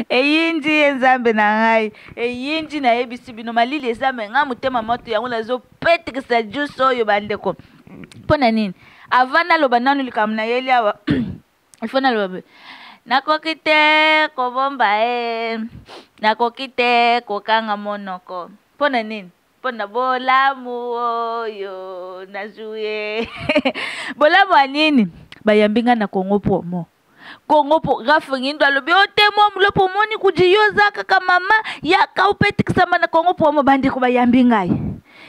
eyinji enzambe na ngai eyinji na yebisi bino malili ezambe nga mutema moto yango nazopetikisa juice oyo bandeko mpona nini avant naloba nanu likambo na yeli awa ifo naloba nakoki te kobomba nakoki te kokanga monoko mpona nini mpona bolamu oyo nazuye bolamu ya nini bayambinga na Kongo Promo Kongo po gafingindo alobi otemo mlopo moni kujiyoza kaka mama yaka upetikisa na Kongo Promo bandiko bayambi ngai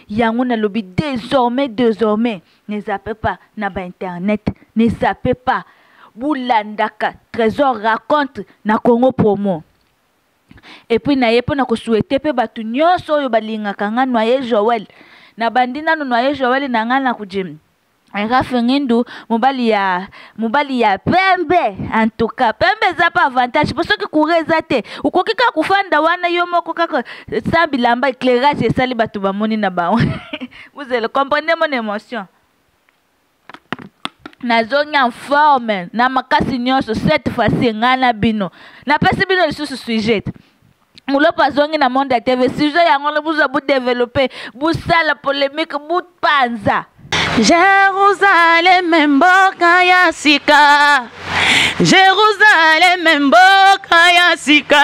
yango na lobi désormais ne zappez pas na ba internet ne zappez pas bulandaka Trésor raconte na Kongo Promo et puis na yepo na ko souhaiter pe batu nyonso oyo balingaka nga Noyer Joël na bandina no Noyer Joël na nga na kujim Rafingindu mobali ya pembe en tout cas pembe za pas avantage pour ceux qui courent zate ukoki ka kufanda wana yo moko kaka sambi lamba éclairage esali batu bamoni na ba vous allez comprendre mon émotion nazonya en forme na makasi nyonso cette fois-ci ngana bino na pesi bino lisusu sujet mulopa zongi na monde ya TV sujet yango le buza bu développer bu sala polémique bu panza Jérusalem mboka ya sika Jérusalem mboka ya sika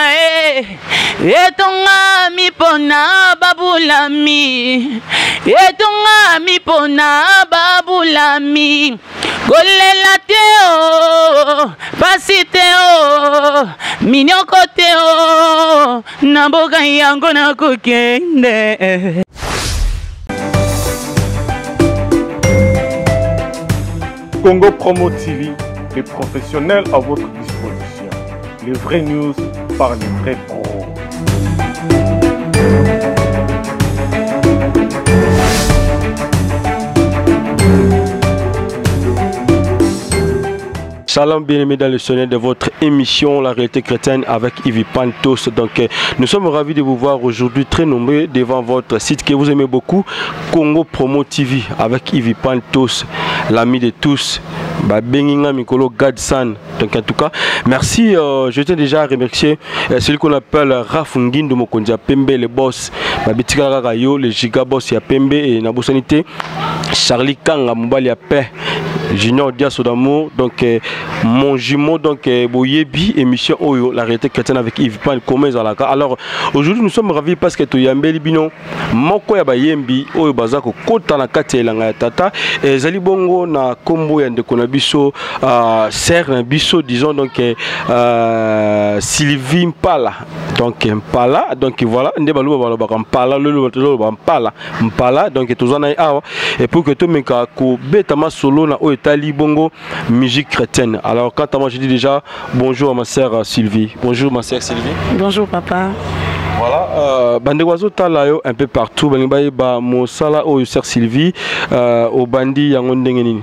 etonga mipona babulami etonga mipona babulami golela teo pasi teo minyoko teo na mboka yango na kokende. Congo Promo TV, les professionnels à votre disposition. Les vraies news par les vrais pros. Salam bien-aimés dans le sonnet de votre émission La Réalité Chrétienne avec Yves Pantos. Donc nous sommes ravis de vous voir aujourd'hui très nombreux devant votre site que vous aimez beaucoup, Congo Promo TV avec Yves Pantos, l'ami de tous. Benginga Mikolo Gadsan. Donc en tout cas, merci. Je tiens déjà à remercier celui qu'on appelle Rafungindo Mokondia Pembe, le boss, Babitika Rayo, le giga boss ya Pembe et Nabosanité, Charlie Kanga Mobali Paix, Junior Diaso d'amour. Donc mon jumeau, donc Boyebi, émission Oyo, La Réalité Chrétienne avec Yves Pan, comment Zalaka. Alors aujourd'hui nous sommes ravis parce que Toyambeli Bino, Moko ya Bayembi, Oyo Bazako, Kota na Kati Elanga Tata, et Zali Bongo na Kombo Yande Konabiso, Serre Nabiso, disons donc Sylvie Mpala. Donc Mpala, donc voilà, Ndebalou Mpala, Mpala, donc Tozana Awa, et pour que tout le monde Betama solo na Oetali Bongo, musique chrétienne. Alors quant à moi je dis déjà bonjour à ma sœur Sylvie. Bonjour ma sœur Sylvie. Bonjour papa. Voilà, Bandewazo Talayo un peu partout, Bangiba Mosala ou sœur Sylvie, au Bandi Yangondengenini.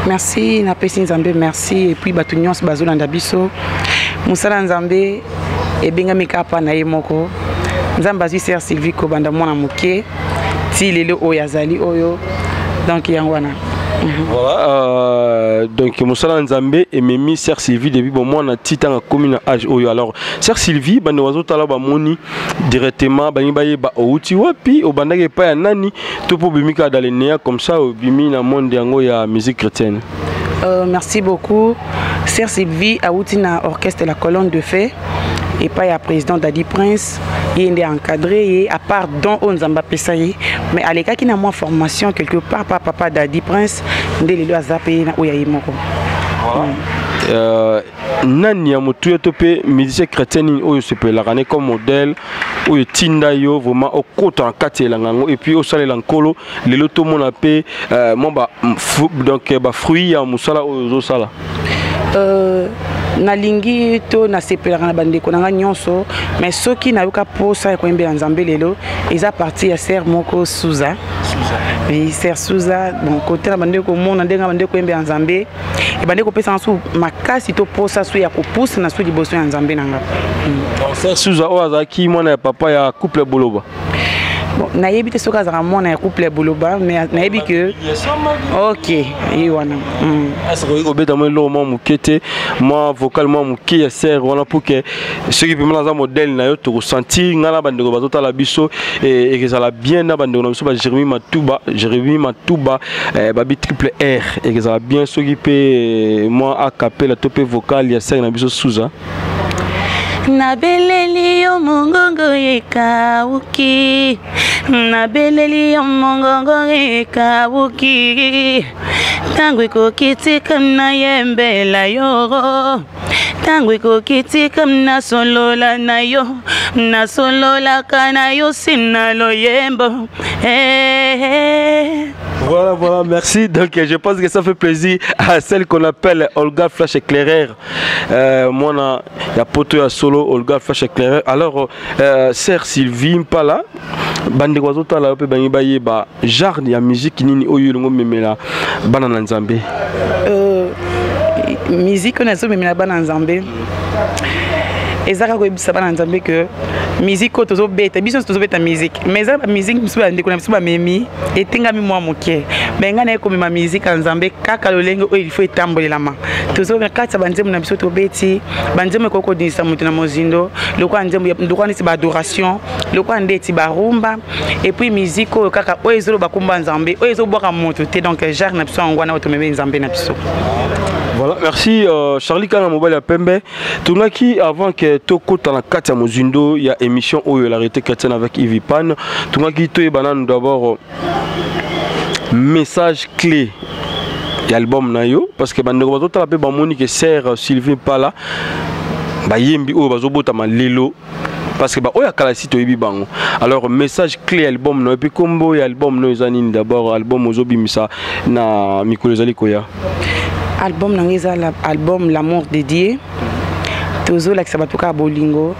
Merci, Napesi Nzambe, merci. Et puis Batunions Bazolanda Biso, Moussala Nzambe, et Bengamika Panayemoko, Nzambazi sœur Sylvie Kobanda Mona Mouké, Tilele Oyazali Oyo, donc Yangwana. Voilà, donc Moussala Nzambe et Mimi sœur Sylvie depuis bon moi na titan a commune âge oyo. Alors sœur Sylvie bandewazo tala ba moni directement bani baye ba outi wapi au bandage pa ya nani to pour bimika dans les néa comme ça au bimi na monde yango ya musique chrétienne. Merci beaucoup sœur Sylvie a outi na orchestre La Colonne de Feu et pas ya président Daddy Prince. Il est encadré et à part don on Nzamba Pesayi mais à l'écart qui n'a moins formation quelque part par papa Daddy Prince ndeli azapé na oyayimoko. Nani ya mutu tope musicien chrétien oyo se peut la rane comme modèle oyo tinda yo vraiment au côté en kati langango et puis au salé lankolo le loto mon appé mon ba donc ba fruit ya musala oyo sala nalingi to na sepelaka na bandeko nanga nyonso mais soki nayoka posa ko yembela Nzambe lelo eza parti ya sœur moko Souza. Oui, sœur Souza bon côté na bandeko mona ndenga bandeko yembela Nzambe e bandeko pesa nsu makasi to posa su ya ko pousse na su liboso ya Nzambe nanga. Sœur Souza o azaki mona ya papa ya couple Boloba. bon nayebi te soki azalaka mwana ya couple ya boloba mais nayebi que ok ye wana est-ce que obeta mo lo mo mukete moi vocalement muke ya ser wana pour que ceux qui piment dans un modèle na yo to ressentir ngala bandeko bazota la biso et que ça la bien na bandeko na biso ba Jérémy Matouba babi triple R et que ça la bien ceux qui peut moi a capé la topé vocal ya ser na biso Souza Nabeleli yo mongongo ekauki Nabeleli yo mongongo ekauki Tango ekokitika na yembela yo Tango ekokitika na solola na yo Na solola kana yo sina lo yembo Voilà, merci. Donc je pense que ça fait plaisir à celle qu'on appelle Olga Flash Éclaireur. Moi, il y a poto à solo Olga Flash Éclaireur. Alors, Sœur Sylvie Mpala, bande kwazota la pe bangi baye ba genre ya musique nini oyo longo memela bana na Nzambe. Musique na so memela bana na Nzambe. Ezaka ko ebisa bana na Nzambe que musique ko tozo beta biso tozo beta musique mais ça musique biso ba ndeko na biso ba memi etengami mwa moke benga na ko mema musique na Nzambe kaka lolenge oyo il faut etambolela ma tozo na kata banzemu na biso to beti banzemu ko ko dinisa mutu na mozindo lokwa nzemu ndoko nisi ba adoration lokwa ndeti ba rumba et puis musique ko kaka oyo ezolo ba kumba Nzambe oyo ezo boka moto te donc genre na biso ngwana to meme Nzambe na biso. Voilà, merci Charlie Kana Mobile à Pembe. Tournaki avant que Toko Tana Katia Mozindo, il y a émission où la réalité chrétienne avec Yves Pan. Tournaki Toye Banan d'abord message clé de l'album Nayo parce que Bandego Bato Talape Bamonique et Sœur Sylvie Pala Bayembi ou Bazobota Malelo. Parce que oya kala site oyibi bango. Alors message clé album no et puis combo et album no zanine d'abord album ozobi misa na mikolo zali koya. Album nangeza album l'amour dédié. Tozo la kisabatuka bolingo.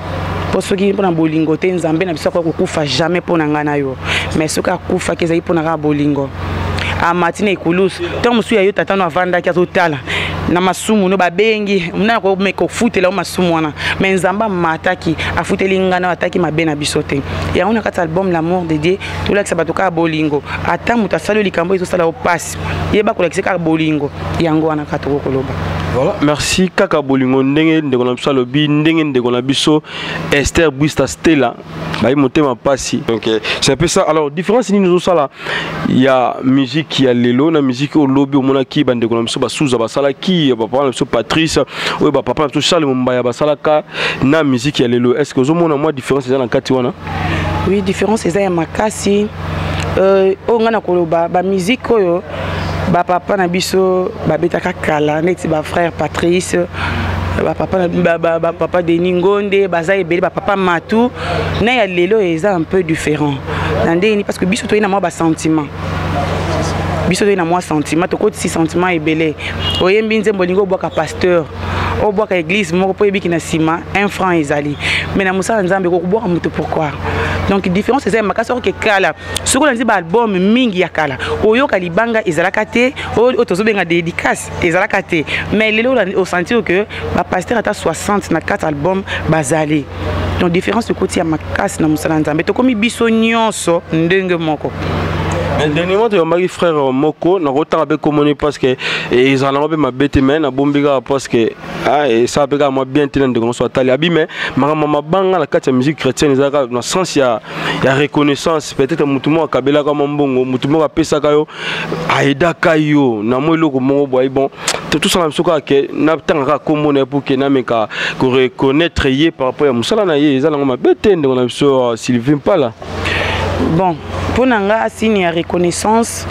Pour ceux qui pona bolingo te Nzambe na biso ko kufa jamais pona ngana yo. Mais soka kufa kezai pona ga bolingo. A matine ikulus. Tant musu ya yo tatano avanda ki azotala. Na masumu no babengi muna ko meko futela o masumu wana mais Nzamba mataki afuteli ngana ataki mabena bisote ya ona kata album l'amour dédié tout la kisabatuka bolingo ata mutasalo likambo izo sala o passe yeba ko lekiseka bolingo yango wana kata ko koloba. Voilà, merci Kaka Bolingo ndenge ndeko na biso lobi ndenge ndeko na biso Esther Buista Stella bayi motema pasi. Donc c'est un peu ça. Alors différence ni nous ça là il y a musique qui a lelo na musique au lobby au mona ki bande ko na biso basuza basala ki papa na biso Patrice ou papa na biso Charles Mumbaya basala ka na musique ya lelo. Est-ce que vous mona moi différence c'est dans kati wana? Oui, différence c'est ya makasi o ngana koloba ba musique oyo ba papa na biso ba betaka kala neti ba frère Patrice ba papa Denis Ngonde baza ebele ba papa Matou na ya lelo eza un peu différent ndeni parce que biso to ina moi ba sentiment biso to ina moi sentiment to ko 6 sentiment ebele oyembi nzembo lingo boka pasteur o boka église moko po ebiki na sima 1 franc ezali mais na musala Nzambe ko boka mutu pourquoi. Donc différence c'est makasi que kala soko na ziba album mingi ya kala oyoka libanga ezalaka te o tozo benga dédicace ezalaka te mais lelo au sentir que ba pasteur ata 60 na 4 albums bazali. Donc différence de côté ya makasi na musala Nzambe to komi biso nyonso ndenge moko. Dernièrement, tu as marié frère Moko, na rota avec commoné parce que ils en ont ma bête mais na bombiga parce que et ça pega moi bien tenant de qu'on soit allé abîmé maman banga la carte musique chrétienne ils ont dans sens il y a reconnaissance peut-être mutumo akabela comme mbongo mutumo apesa kayo aida kayo na moi loko mo boy bon tout ça na soka que na tanga commoné pour que na meka ko reconnaître yé par rapport à musala na yé ils ont ma bête de on a sur Sylvain Pala. Bon, pour nanga signe ya reconnaissance,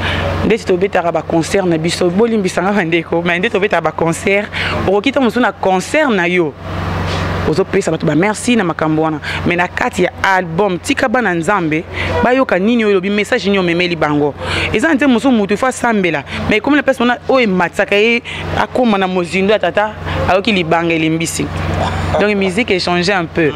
ndeti to betaka ba concert na biso bolimbisanga bandeko, mais ndeti to betaka ba concert, okita musu na concert na yo. Ozo pesa bato ba merci na makambo wana, mais na kati ya album tika bana Nzambe, bayoka nini oyo bi message nyo memeli bango. Eza nte musu mutu fa sambela, mais comme la personne o matsaka e akoma na mozindo atata, ayoki libanga elimbisi. Donc musique a changé un peu.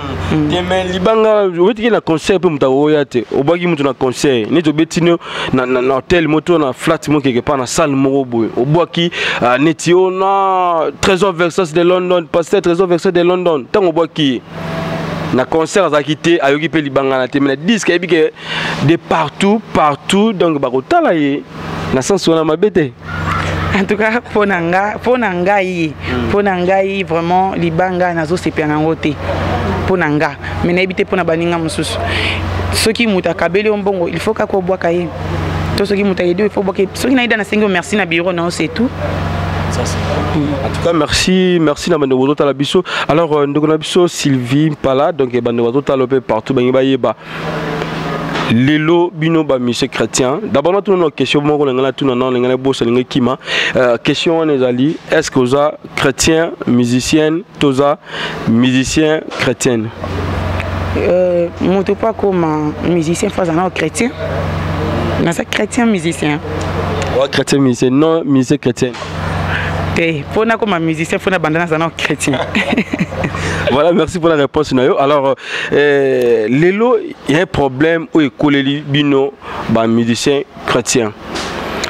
Mais libanga, vous voyez na concert pour mutawoyate, obagi mutu na concert, ni to betino na hotel moto na flat mo quelque part na salle morobo. Obaki netio na Trésor Versace de London, pasteur Trésor Versace de London. Tant obaki na concert à quitter à occuper libanga na temena disque et puis de partout donc bakotala ye na sens on a mabete. En tout cas pour nanga vraiment libanga nazo sepia nango te pour nanga mais na ebité pour na baninga mususu ceux qui muta kabeli ombongo il faut kako boaka ye to ceux qui muta yedo il faut boaka ceux qui na ida na sengo merci na bureau non c'est tout. Ça, en tout cas, merci na bande woto la biso. Alors ndoko biso Sylvie Pala donc bande woto talopé partout ba yeba. Lelo bino ba monsieur chrétien. D'abord nous avons une question moko ngana tuna non ngana bossa ngana kima. Question on ezali est-ce que vous êtes chrétien, musicienne, toza musicien chrétienne? Moto pas comme musicien face à chrétien. Mais c'est chrétien musicien. Ouais, chrétien musicien, non musicien chrétien. Pour nous comme musicien, faut abandonner ça non chrétien. Voilà, merci pour la réponse. Alors, Lelo, il y a un problème où il y bino bah musicien chrétien.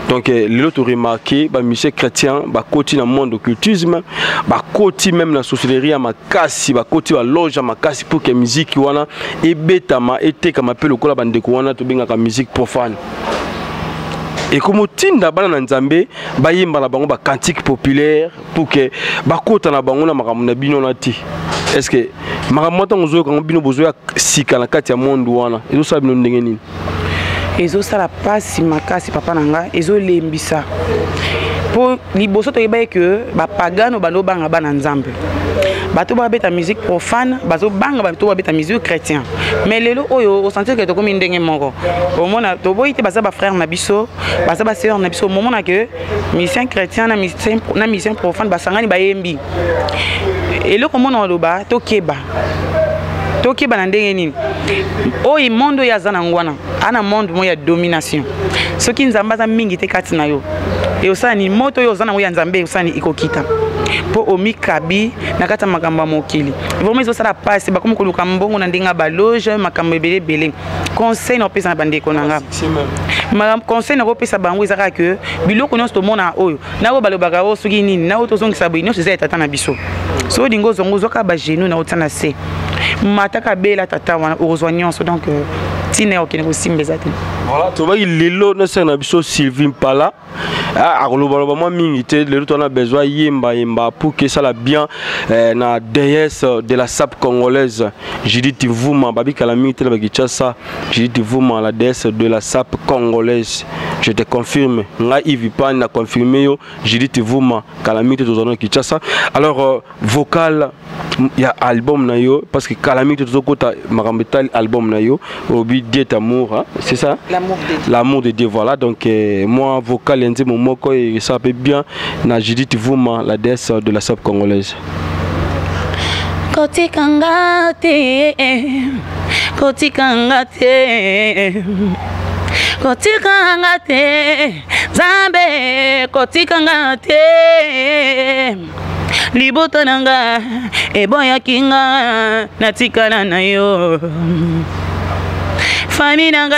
Donc, Lelo tu remarqué, bah musicien chrétien, bah côté dans le monde occultisme, bah côté même la sorcellerie à ma casse, bah côté la loge à ma casse pour que la musique wana et betama et comme appelle le cola bande wana tu binga la musique profane. Et comme tinda bana nzambe bayimba la bango ba cantique populaire pour que ba kota na bango na makamuna bino nati. Est-ce que makamota ngozo quand bino bozo ya sika na kati ya monde wana ezo sa bino ndenge nini? Ezo sala pasi makasi papa nanga ezo lembisa. Pour liboso to yeba que ba pagano bano banga bana nzambe. Bato ba beta musique profane, bato banga bato ba beta musique chrétien. Mais lelo oyo au sentir que to comme ndenge moko. Au mona to boyite baza ba frère na biso, baza ba sœur na biso, au moment que musicien chrétien na musicien profane basangani ba yembi. Et le comment on loba to keba. To keba na ndenge nini. Oyi mondo ya zana ngwana, ana monde mo ya domination. Soki nzamba za mingi te kati na yo. Et osani moto yo zana ya nzambe osani ikokita. Po omikabi na kata makamba mokili. Vraiment ils ont ça la passe ba comme koluka mbongo na ndinga ba loge makambo belé. Conseil na pesa na bandeko nanga. Ma conseil na pesa bango ezaka que biloko nyonso to mona oyo. Na ba lobaka o soki nini na oto zongi sabu nyonso zeta tata na biso. So dingo zongo zoka ba genou na otana se. Mataka bela tata wana ozwa nyonso donc tine okene ko simbezate. Voilà, tu vois il lelo na sana biso Sylvie Pala. Ah, globalement mingi le on a besoin yemba pour que ça la bien na déesse de la sape congolaise. Judith Vuma babi kalamite la Kinshasa. Judith Vuma la déesse de la sape congolaise. Je te confirme. Nga Ivipan na confirmé yo Judith Vuma kalamite tozana Kinshasa. Alors vocal il y a album na yo parce que calamite tozokota makambetal album na yo obi diet amour hein? C'est ça l'amour de Dieu voilà donc moi vocal ndi momoko et ça peut bien na Judith Vuma la déesse de la sape congolaise. Koti kangate zambe koti kangate liboto nanga eboya kinga natikana na yo famille nanga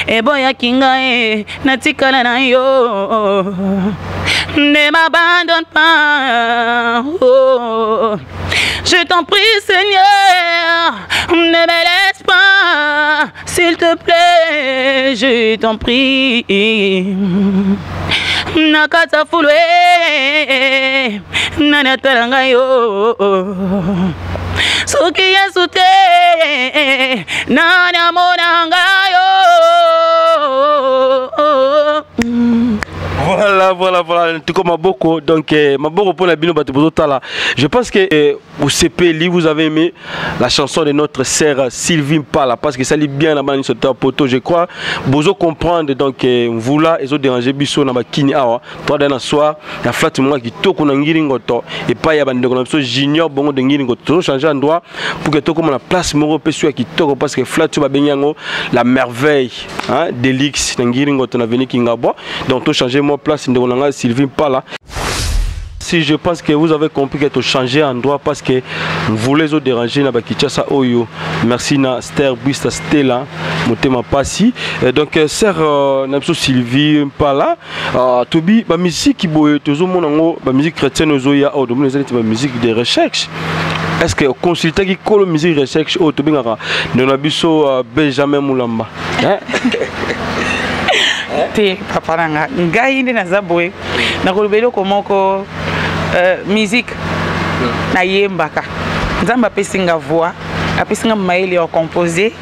eboya kinga natikana na yo ne m'abandonne pas oh. Je t'en prie Seigneur ne me laisse pas s'il te plaît je t'en prie nakata fulwe nanatalanga yo soki yesu te nana monanga yo voilà tout comme Maboko donc Maboko pour la bino batubotala je pense que au CPLI vous avez aimé la chanson de notre sœur Sylvie Pala parce que ça lit bien la bande sur ta poteau je crois bozo comprendre donc vous là ils ont dérangé biso na bakini awa toi dans soir la flat moi qui toko na ngiringoto et pas ya bande ko so junior bongo de ngiringoto changer endroit pour que toko na place moro peso qui toko parce que flat tu ba benyango la merveille hein d'Elix na ngiringoto na veni kingabo donc to changer moi place de Rolanga Sylvie Pala. Si je pense que vous avez compris que tu changé endroit parce que vous les autres déranger na Kinshasa oyo. Merci na Ster Busta Stella motema pasi. Donc sœur Napso Sylvie Pala tobi ba musique boye tozo monango ba musique chrétienne ozoya o domino ezali ba musique de recherche. est-ce que consulter qui Kolo Music Research au Tobingara de Nabiso Benjamin Moulamba? Te papa nanga ngai ndi nazaboye nakolobelo komoko musique na yembaka nzamba pesinga voix apesinga maili ya composer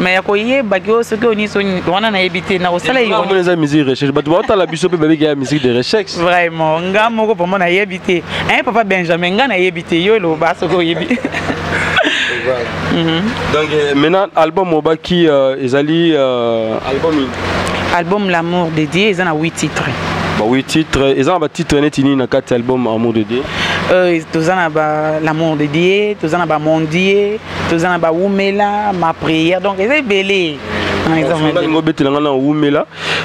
mais yako yeba ki osoki oniso wana na yebite na osala yo on les musique recherche batu ba la biso pe bébé qui a musique de recherche vraiment nga moko pour moi na yebite papa Benjamin nga na yebite yo lo ba soko yebi. Donc maintenant album Obaki ezali album L'amour de Dieu, ils ont 8 titres. 8 titres, ils ont un titre netini na 4 albums Amour de Dieu. Tous ont L'amour de Dieu, tous ont Mon Dieu, tous ont Oumela, ma prière. Donc ils sont belés.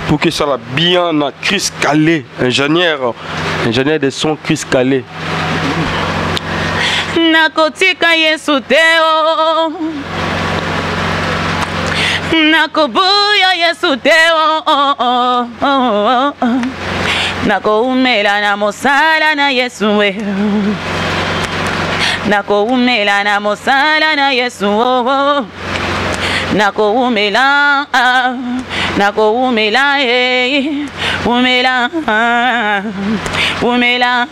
Pour que ça soit bien na Chris Calais, ingénieur de son Chris Calais. Nakotika Yesu Teo. Nakobuya Yesu Teo. Nakoumela na mosala na Yesu we. Nakoumela na mosala na Yesu. Nakoumela nakoumela umela umela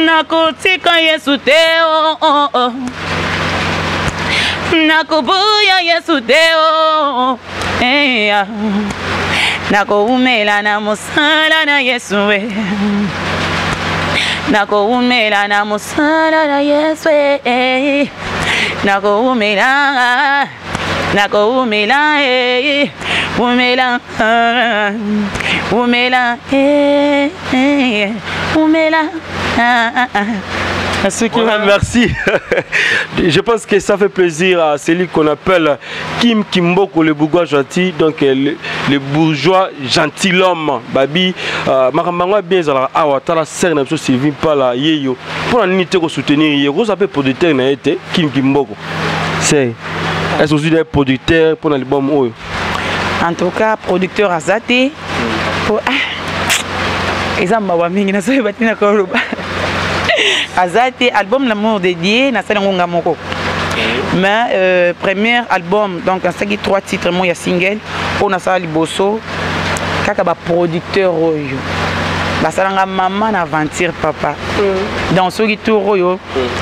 nakotika Yesu Teo. Nakobuya Yesu Teo. Nakoumela na mosala na Yesu we. Nakoumela na mosala na Yesu we. Nakoumela nakoumela umela umela umela. Merci. Je pense que ça fait plaisir à celui qu'on appelle Kim Kimboko, le bourgeois gentil, donc le bourgeois gentilhomme. Babi, Maramangwa bien zala awa tala serre na Sylvie Pala yeyo. Pour la unité ko soutenir yeyo, vous appelez producteur na été Kim Kimboko. C'est est-ce aussi des producteurs pour l'album Oyo? En tout cas, producteur Azate pour exemple wa mingi na so batina ko Azate album L'amour de Dieu na sala ngonga moko. Mais premier album donc ça qui 3 titres moi ya single on a ça liboso kaka ba producteur oyo basalanga maman aventure papa dans ce qui tour oyo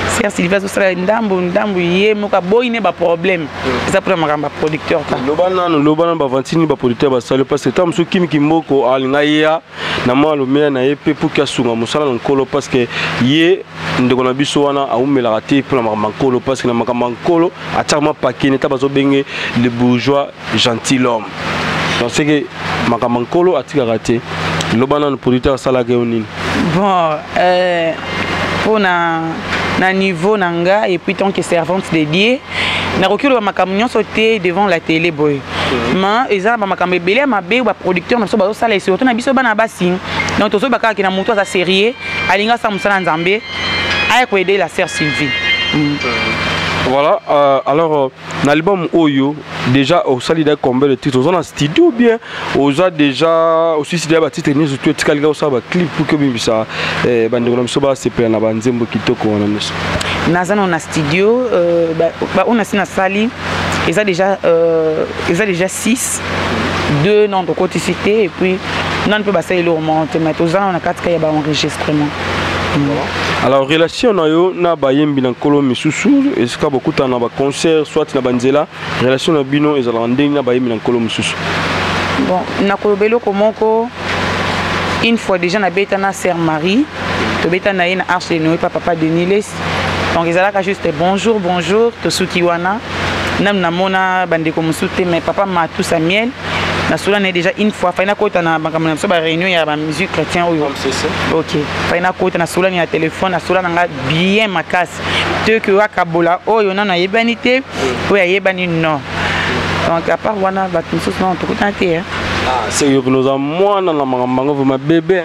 c'est Sylvain so sala ndambu ye moka boyine ba problème ça pour makamba producteur ta lobana ba aventure ba producteur ba sala parce que tam so Kim Kimboko alinga ya na moi le meilleur na epé pour kasunga musala nkolo parce que ye ndeko na biso wana aumela raté pour na makolo parce que na makolo atama pakene ta bazo benge le bourgeois gentilhomme. Donc c'est que makolo atika raté lobana le producteur sala ke onini. Bon pour na niveau nanga et puis tant que servante de Dieu na rekulu makamnyo sauté devant la télé boy. Mais ils ont makambe belé ma be ba producteur na so ba sala surtout na biso bana basi. Donc to so ba ka na moto za sérieux alinga sa musala nzambe ay ko aider la sœur Sylvie. Voilà, alors l'album Oyo, déjà au salida combien de titres? On a studio bien, on a déjà aussi si des titres ni surtout tikalga au saba clip pour que bimisa bande comme ça ba c'est plein na banzembo kitoko on a. Nazana on a studio on a sina sali, ils a déjà 6 2 noms de côté cité et puis non peut passer le remonter mais tous on a 4 cas ba enregistrement. Alors relation na yo na bayembi na kolo misusu est-ce que beaucoup na ba concert soit na banzela relation na bino ezala ndenge na bayembi na kolo misusu? Bon na kolobelo komoko une fois déjà na beta na sœur Marie to beta na ina arche no papa de Niles donc ezala ka juste bonjour to sukiwana nam na mona bandeko musute mais papa ma tout Samuel na cela n'est déjà une fois faina kota na makamana so ba réunion ya ba musique chrétien oyo. OK faina kota na cela ni ya téléphone na cela nga bien makasi te que akabola oyo na yebanité o ya yebani non donc à part wana ba tout ça on tout tenter ah c'est yo nous a mwana na makamanga vous bébé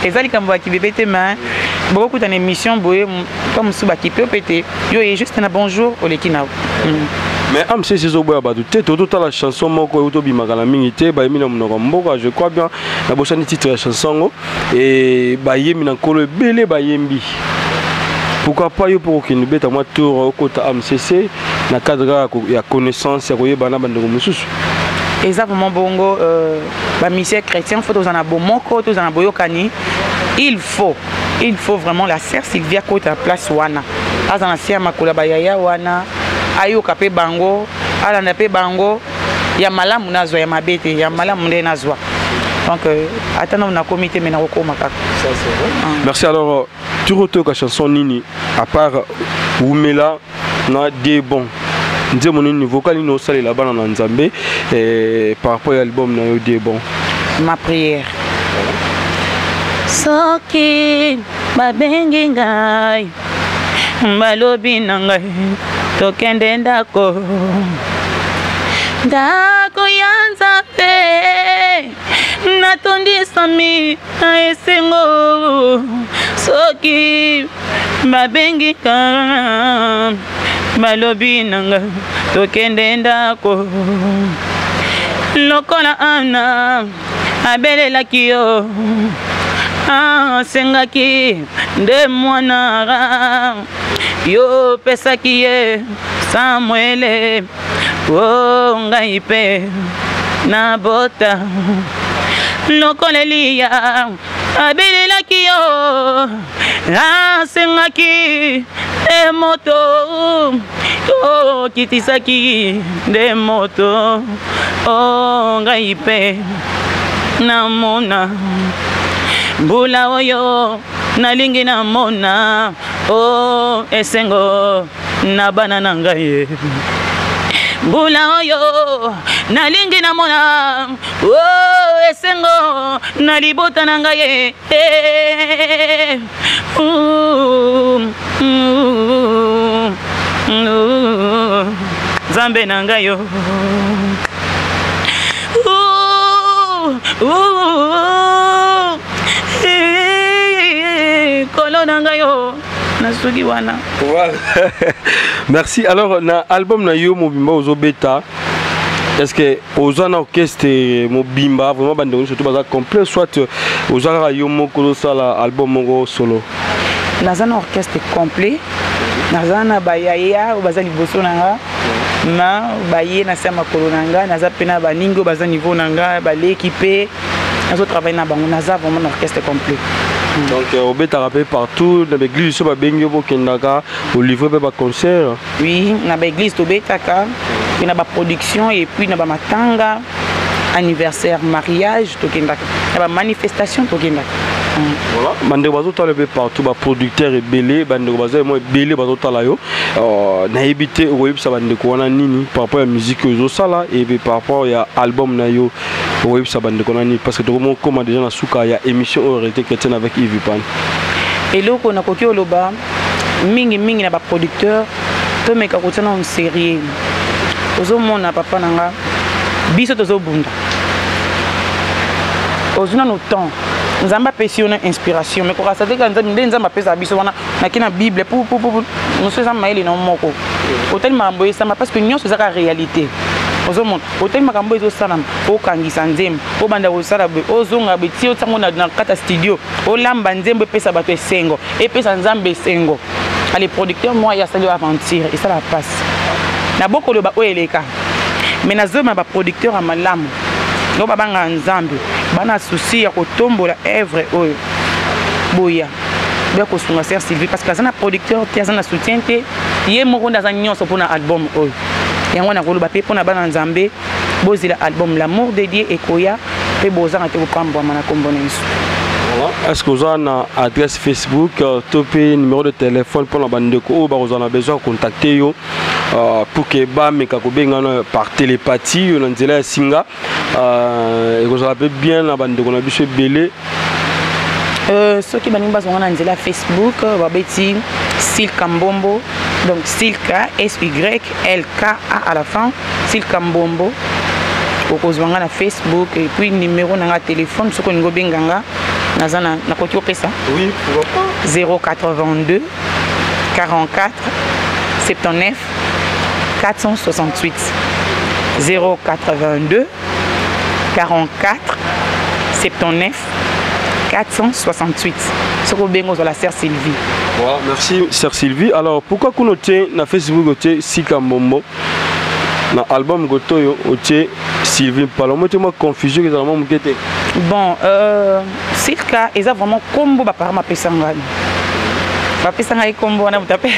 ezali kambo ki bébé te ma beaucoup dans émission boye comme sous ba ki peut péter yo est juste na bonjour au lekina. Mais AMCC c'est Zoboya Badouté, toute la chanson moko utobi magala mingité, ba yemi na monoko mboka, je crois bien na bosani titre la chanson et ba yemi na kolo belé ba yembi. Pourquoi pas yo pour qu'il nous bête à moi tour au côté AMCC na cadre ya connaissance ya koyeba na bandeko mususu. Exactement bongo ba misère chrétien faut aux en abomoko, tous en aboyokani. Il faut vraiment la sœur Sylvia côté à place wana. Azana sia makula bayaya wana. Ayo kapé bango, ala na pe bango, ya malamu nazwa ya mabete, ya malamu nde nazwa. Donc attendons na comité mais na kokoma kaka. Ça c'est vrai. Merci alors tu retournes la chanson nini à part Oumela na des bons. Nous avons un vocal nous saler là-bas dans Nzambe et par rapport à l'album na yo des bons. Ma prière. Soki babengi ngai balobi na ngai tokende ndako ya Nzambe natondisami na esengo soki babengi ngai balobi na ngai tokende ndako lokola ana abelelaki yo sengaki nde mwana yo pesaki ye Samuele o ngai pe na bota lokola Eliya abelelaki yo sengaki nde moto o kitisaki nde moto o ngai pe na mona mbula oyo nalingi na mona o esengo na bana na ngai mbula oyo nalingi na mona o esengo na libota na ngai Nzambe na ngai yo Merci. Alors, na album na yo mobimba ozo beta. Est-ce que aux un orchestre mobimba vraiment bande surtout baza complet soit aux ara yo moko sala album moko solo. Naza na orchestre complet. Naza na bayaya baza liboso nanga. Na baye na sama kolonanga naza pena baningo baza niveau nanga ba l'équipe. Nazo travailler na bango naza vraiment un orchestre complet. Donc au beta rappé partout dans l'église sur bengi bo kendaka au livre ba concert. Oui, na ba église to betaka, puis na ba production et puis na ba matanga, anniversaire, mariage to kendaka. Na ba manifestation to kendaka. Voilà, bande bazo tala be partout ba producteur et belé bande bazo mo belé bazo tala yo. Na éviter au web ça bande ko wana nini par rapport à musique zo sala et puis par rapport à album na yo. Oui, ça bande konani parce que comme déjà na suka ya émission réalité chrétienne avec Yves Pan. Et là on a koki oloba mingi na ba producteur to meka kotana en série. Ozo mona papa nanga biso tozo bunda. Ozuna no temps. Nzamba pesiona inspiration mais ko rasate ka nzamba pesa biso wana na kina Bible pour nous sommes maïli na moko. Hôtel mambo ça parce que nyo c'est ça réalité. Ozomon hôtel makambo ezo salam o kangisa nzembe o banda ko sala be ozonga be tio tango na kata studio o lamba nzembe pesa bato esengo et pesa nzambe esengo les producteurs moi ya sali aventure et ça la passe na boko lo ba o eleka mais na zoma ba producteur a malamu no babanga nzambe bana souci ya kotombola œuvre oyo boya ba ko sunga ser Sylvie parce que ça na producteur qui a na soutien te ye moko ndaza nyonso pona album oyo yango na koloba pe pona bana nzambe bozila album l'amour de Dieu ekoya pe bozanga te kopambwa mana kombona yesu. Est-ce que vous avez une adresse Facebook, topé numéro de téléphone pour la bande de ko ba vous en a besoin de contacter yo pour que ba meka ko benga par télépathie yo nzela singa et vous avez bien la bande de ko na biso belé ceux qui banimba zonga nzela Facebook ba beti Silka Mbombo donc Silka SYLKA à la fin Silka Mbombo okozwanga na Facebook et puis numéro na téléphone soko ngo benganga nazana na koti opesa oui pourquoi pas 082 44 79 468 082 44 79 468. Ce que bien la sœur Sylvie. Voilà, merci sœur Sylvie. Alors pourquoi qu'on note na Facebook gote Sika Mbombo na album gotoyo ote Sylvie Pala moi confusion que vraiment mukete. Bon Sika ils a vraiment combo ba par ma pesanga. Ba pesanga combo na mutape.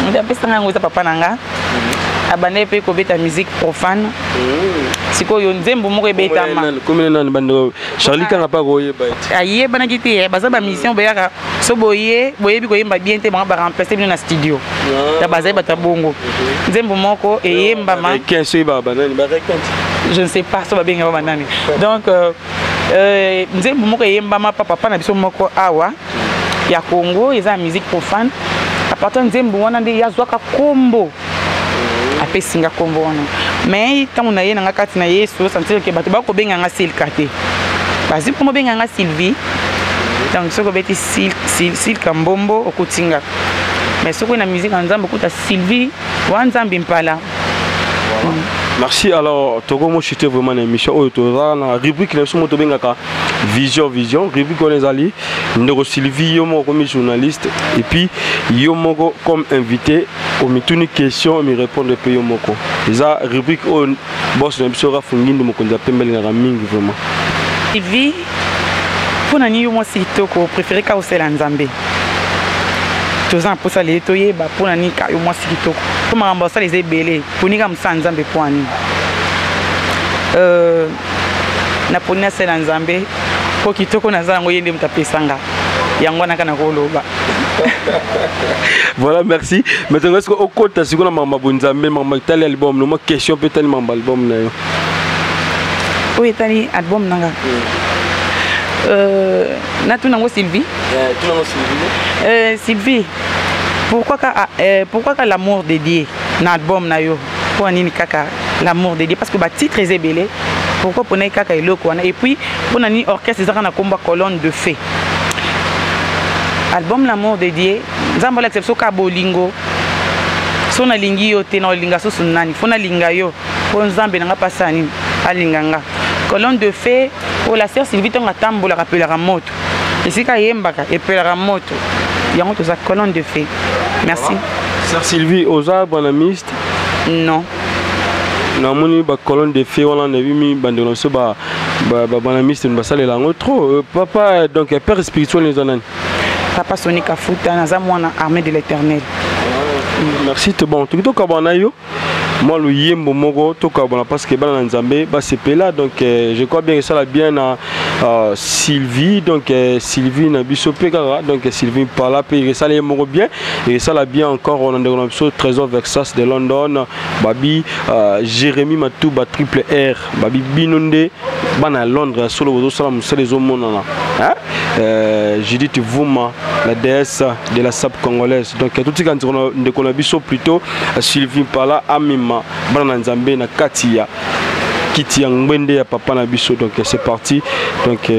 Mutape sanga ngoza papa nanga. Abane pe ko beta musique profane. Siko yo nzembo moko ebetama. Comme nan bando Charlie kanga pa koye ba. Aye bana kiti baza ba mission bayaka so boye bi ko yemba bien te ba remplacer bino na studio. Ta baza ba ta bongo. Nzembo moko eyemba ma. Qu'est-ce ba banani ba rekante. Je ne sais pas so ba benga ba banani. Donc nzembo moko eyemba ma papa na biso moko awa ya Congo eza musique profane. À partir nzembo wana nde yazwaka kombo. Apesinga kombo wana. Mais tant na ye na kati na Yesu sentir que bato ba ko benga nga Silka te. Bazi ko mo benga nga Sylvie. Donc ce ko beti Silka Mbombo okutinga. Mais ce ko na musique en nzambo kuta Sylvie wa nzambi mpala. Merci. Alors Togo mo chité vraiment une émission autour na rubrique les somo to benga ka vision rubrique on les ali ndeko Sylvie yo mo comme journaliste et puis yo moko comme invité au mituni question me répondre pe yo moko eza rubrique on boss na biso ra fungindo mo konza pembele na mingi vraiment Sylvie pour nani yo mo sitoko préféré ka osela nzambe tozan pour ça les toye ba pour nani ka yo mo sitoko pour mamba ça les ebele pour ni ka msa nzambe pour ani na pona sela nzambe ko kitoko na zango yende mtapesanga yango na kana koloba. Voilà, merci. Maintenant est-ce que au côté si on a mamba bonzambe mamba tel album no question peut-être mamba album na yo. Oui, tali album nanga. Na tu nango Sylvie? Tu nango Sylvie? Sylvie. Pourquoi que l'amour dédié na album na yo? Pour nini kaka l'amour dédié parce que ba titre est belé. Pourquoi pour kaka eloko wana et puis pour nani orchestre ezaka na komba colonne de fée. Album l'amour dédié nzambo l'exception ka bolingo. So na lingi yo te na linga so sunani fona linga yo pour nzambe nga pasani alinganga. Colonne de fée pour la sœur Sylvie tonga tambola rappelera moto. Esika yembaka epelera moto. Yango to za colonne de fée. Merci. Sœur Sylvie oza bonamiste? Non. Na moni ba colonne de fée on a vu mi bandona so ba bonamiste ba salela ngo trop papa donc père spirituel les onan. Papa Sonika Fouta na zamwana armée de l'Éternel. Merci tout bon. Tout ka bana yo. Moi le yembo moko to ka bana parce que bana nzambe ba c'est là donc je crois bien que ça la bien à Sylvie donc Sylvie na biso pekara donc Sylvie par là pe ça les moko bien et ça la bien encore on a des trésor Versace de London babi Jérémy Matouba triple R babi Binonde bana Londres solo bozo sala musale zo monana hein Judith Vouma la déesse de la sap congolaise donc tout ce qu'on de konabiso plutôt Sylvie par là amima bana nzambe na katia Kiti Ngwende ya papa na biso donc c'est parti donc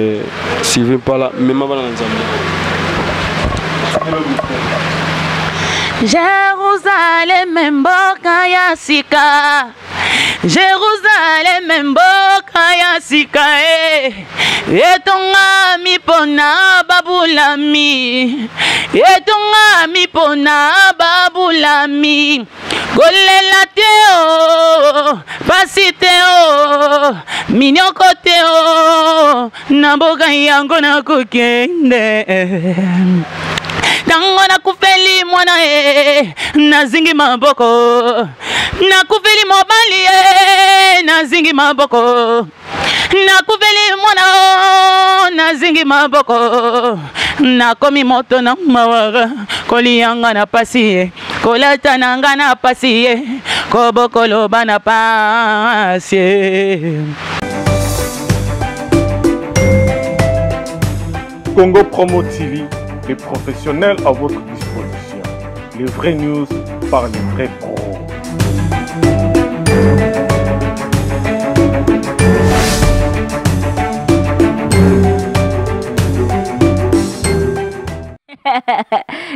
Sylvie pas là même bana nzambe. Jérusalem mboka ya sika Jérusalem mboka ya sika etonga mipona babulami etonga mipona babulami golela teo pasi teo minyoko teo na mboka yango na kokende tango na kufeli mwana nazingi maboko na kufeli mobali nazingi maboko na kufeli mwana nazingi maboko na komi moto na mawara kolianga na pasi kolata nanga na pasi kobokolo bana pasi. Congo Promo TV, les professionnels à votre disposition. Les vraies news par les vrais pros.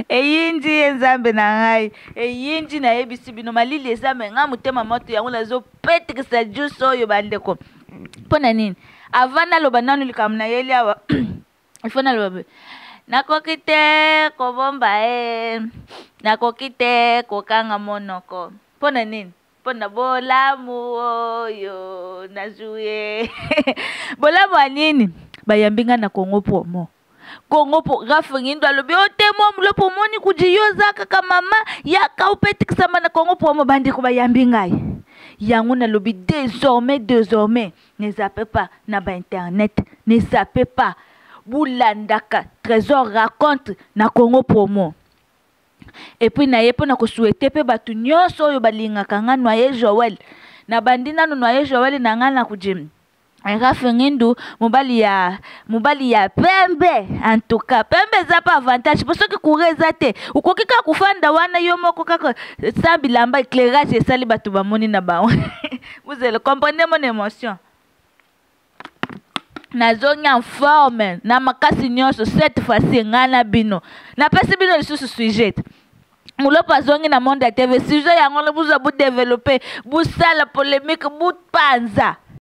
eyinji ezambe na ngai eyinji na yebisi bino malili ezambe nga mutema moto yango nazopetikisa juice oyo bandeko mpona nini avant naloba nanu likambo na yeli awa ifo naloba nakoki te kobomba nakoki te kokanga monoko mpona nini mpona bolamu oyo nazuye bolamu anini bayambinga na Congo Promo Congo Promo ngindo alobi otemo mlopo moni kujiyoza kaka mama yaka upetikisama na Congo Promo bandiko bayambinga yango nalobi désormais ne zappez pas na ba internet ne zappez pas bulandaka Trésor raconte na Congo Promo et puis na yepo na ko souhaiter pe batu nyonso oyo balingaka nga Noyer Joël na bandina no Noyer Joël na nga na kujim Rafingindu mobali ya pembe en tout cas pembe za pas avantage parce que kureza te ukoki ka kufanda wana yo moko kaka sambi lamba éclairage esali batu bamoni na ba vous allez comprendre mon émotion nazongi en forme na makasi nyonso cette fois-ci ngana bino na pesi bino lisusu sujet mulopo azongi na monde ya TV sujet yango le buza bu développer bu sala polémique bu panza